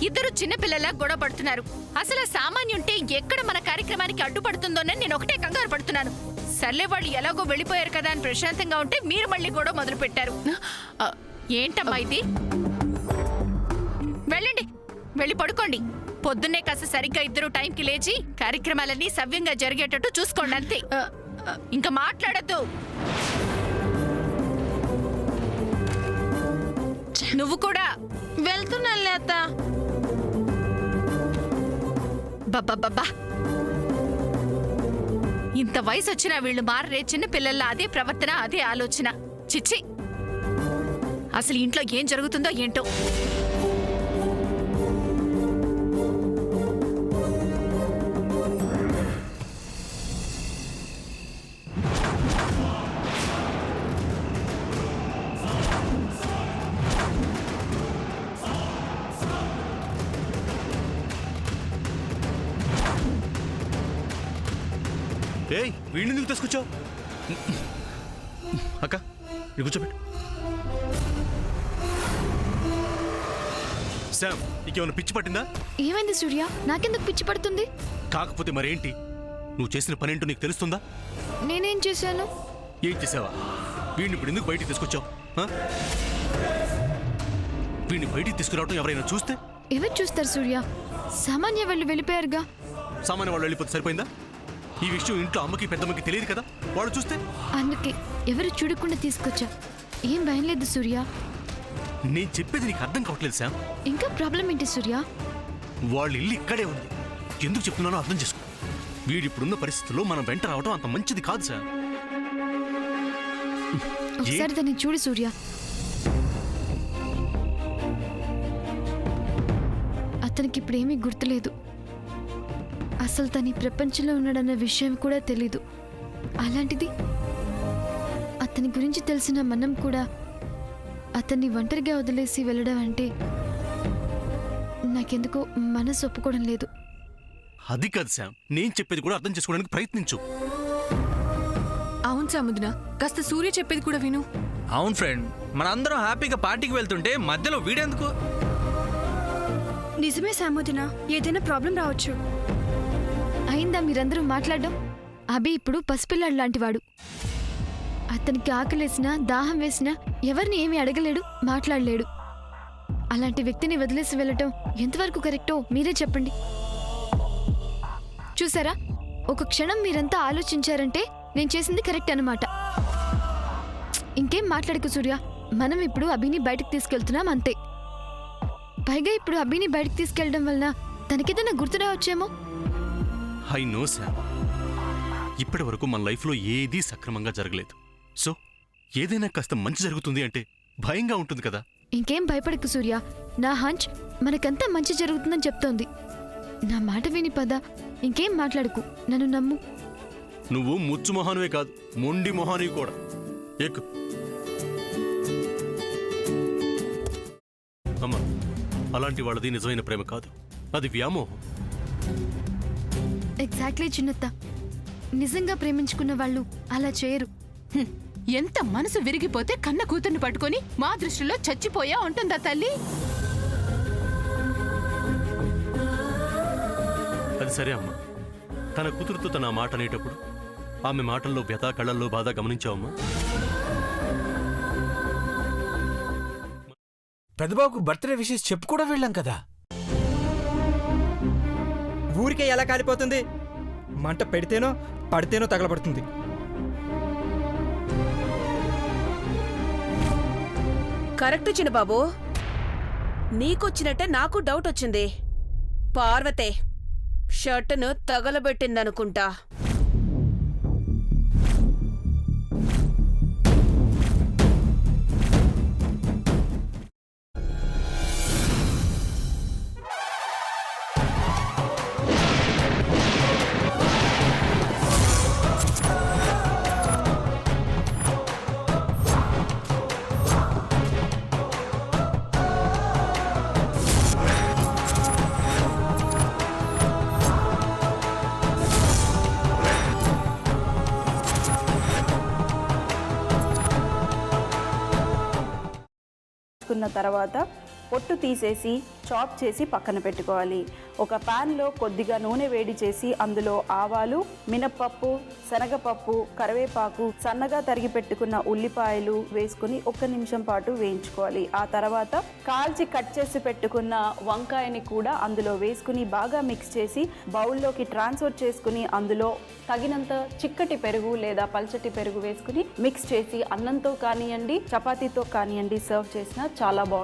ఇద్దరు చిన్నపిల్లలా గొడవ పడుతున్నారు. అసలు సామాన్యుంటే ఎక్కడ మన కార్యక్రమానికి అడ్డుపడుతుందోనని నేను ఒకటే కంగారు పడుతున్నాను. సర్లే, వాళ్ళు ఎలాగో వెళ్ళిపోయారు కదా అని ప్రశాంతంగా ఉంటే మీరు మళ్ళీ గొడవ మొదలు పెట్టారు. ఏంటమ్మా ఇది? వెళ్ళండి, వెళ్ళి పడుకోండి. పొద్దున్నే కాస్త సరిగ్గా ఇద్దరు టైంకి లేచి కార్యక్రమాలన్నీ సవ్యంగా జరిగేటట్టు చూసుకోండి, అంతే. ఇంకా మాట్లాడద్దు. నువ్వు కూడా వెళ్తున్నానులే అత్త. బబ్బా, ఇంత వయసు వచ్చినా వీళ్ళు మారరే. చిన్న పిల్లల్లో అదే ప్రవర్తన, అదే ఆలోచన. చిచ్చి, అసలు ఇంట్లో ఏం జరుగుతుందో ఏంటో. ఏయ్, వీడిని ఎందుకు తీసుకొచ్చావు? అక్క, నీ కూర్చోబెట్టు. శామ్, నీకేమైనా పిచ్చి పట్టిందా? ఏమైంది సూర్య? నాకెందుకు పిచ్చి పడుతుంది? కాకపోతే మరేంటి? నువ్వు చేసిన పనేంటో నీకు తెలుస్తుందా? నేనేం చేశాను? ఏం చేసావా? వీడిని ఇప్పుడు ఎందుకు బయటికి తీసుకొచ్చావు? వీడిని బయటికి తీసుకురావడం ఎవరైనా చూస్తే? ఎవరు చూస్తారు సూర్య? సామాన్య వాళ్ళు వెళ్ళిపోయారుగా. సామాన్య వాళ్ళు వెళ్ళిపోతే సరిపోయిందా? ఈ విషయం ఇంట్లో అమ్మకి పెద్దమ్మకి తెలియదు కదా, వాళ్ళు చూస్తే? అందుకే ఎవరు చూడకుండా తీసుకొచ్చా. ఏం భయం లేదు సూర్య. నేను చెప్పేది నీకు అర్థం కావట్లేదు శామ్. ఇంకా ప్రాబ్లం ఏంటి సూర్య? వాళ్ళ ఇల్లు ఇక్కడే ఉంది. ఎందుకు చెప్తున్నానో అర్థం చేసుకో. వీడిప్పుడున్న పరిస్థితుల్లో మనం వెంట రావడం అంత మంచిది కాదు శామ్. ఒకసారి దాన్ని చూడు సూర్య. అతనికి ఇప్పుడేమీ గుర్తులేదు. అసలు తన ఈ ప్రపంచంలో ఉన్నాడన్న విషయం కూడా తెలీదు. అలాంటిది అతని గురించి తెలిసిన మనం కూడా అతన్ని ఒంటరిగా వదిలేసి వెళ్ళడం అంటే నాకెందుకో మనసు ఒప్పుకోవడం లేదు. అది కాదు శామ్, నేను చెప్పేది కూడా అర్థం చేసుకోవడానికి ప్రయత్నించు. అవును సముద్ర, కాస్త సూర్య చెప్పేది కూడా విను. అవును ఫ్రెండ్, మనందరం హ్యాపీగా పార్టీకి వెళ్తుంటే మధ్యలో వీడెందుకు? నిజమే సామోదిన, ఏదైనా ప్రాబ్లం రావచ్చు. అయిందా మీరందరూ మాట్లాడడం? అభి ఇప్పుడు పసిపిల్లాడు లాంటివాడు. అతనికి ఆకలేసినా దాహం వేసినా ఎవరిని ఏమీ అడగలేడు, మాట్లాడలేడు. అలాంటి వ్యక్తిని వదిలేసి వెళ్ళటం ఎంతవరకు కరెక్టో మీరే చెప్పండి. చూసారా, ఒక క్షణం మీరంతా ఆలోచించారంటే నేను చేసింది కరెక్ట్ అన్నమాట. ఇంకేం మాట్లాడకు సూర్య. మనం ఇప్పుడు అభిని బయటకు తీసుకెళ్తున్నాం, అంతే. పైగా ఇప్పుడు అభిని బయటకు తీసుకెళ్లడం వలన తనకేదైనా గుర్తు రావచ్చేమో. ఐ నో శామ్, ఇప్పటి వరకు మన లైఫ్లో ఏదీ సక్రమంగా జరగలేదు. సో ఏదైనా కాస్త మంచి జరుగుతుంది అంటే భయంగా ఉంటుంది కదా. ఇంకేం భయపడకు సూర్య. నా హంచ్ మనకంతా మంచి జరుగుతుందని చెప్తోంది. నా మాట విని పద. ఇంకేం మాట్లాడుకు, నన్ను నమ్ము. నువ్వు ముచ్చు మొహానువే కాదు, మొండి మొహానివి కూడా. ఎక్కు. అమ్మా, అలాంటి వాళ్ళది నిజమైన ప్రేమ కాదు, అది వ్యామోహం. ఎగ్జాక్ట్లీ చిన్నత్త. నిజంగా ప్రేమించుకున్న వాళ్ళు అలా చేయరు. ఎంత మనసు విరిగిపోతే కన్న కూతుర్ని పట్టుకొని మా దృష్టిలో చచ్చిపోయా ఉంటుందా తల్లి? అది సరే అమ్మా, తన కూతురుతో తన మాట అనేటప్పుడు ఆమె మాటల్లో వ్యథ, కళ్ళల్లో బాధ గమనించావమ్మా? పెద్దబాబుకు బర్త్డే విషెస్ చెప్పు కూడా వెళ్ళాం కదా. ఊరికే ఎలా కాలిపోతుంది? మంట పెడితేనో పడితేనో తగలబడుతుంది. కరెక్ట్ చిన్నబాబు, నీకొచ్చినట్టే నాకు డౌట్ వచ్చింది. పార్వతే షర్టును తగలబెట్టిందనుకుంటా. తర్వాత పొట్టు తీసేసి చాప్ చేసి పక్కన పెట్టుకోవాలి. ఒక ప్యాన్లో కొద్దిగా నూనె వేడి చేసి అందులో ఆవాలు, మినప్పప్పు, శనగపప్పు, కరివేపాకు, సన్నగా తరిగి పెట్టుకున్న ఉల్లిపాయలు వేసుకుని 1 నిమిషం పాటు వేయించుకోవాలి. ఆ తర్వాత కాల్చి కట్ చేసి పెట్టుకున్న వంకాయని కూడా అందులో వేసుకుని బాగా మిక్స్ చేసి బౌల్లోకి ట్రాన్స్ఫర్ చేసుకుని అందులో తగినంత చిక్కటి పెరుగు లేదా పల్చటి పెరుగు వేసుకుని మిక్స్ చేసి అన్నంతో కానివ్వండి, చపాతీతో కానివ్వండి సర్వ్ చేసినా చాలా బాగుంటుంది.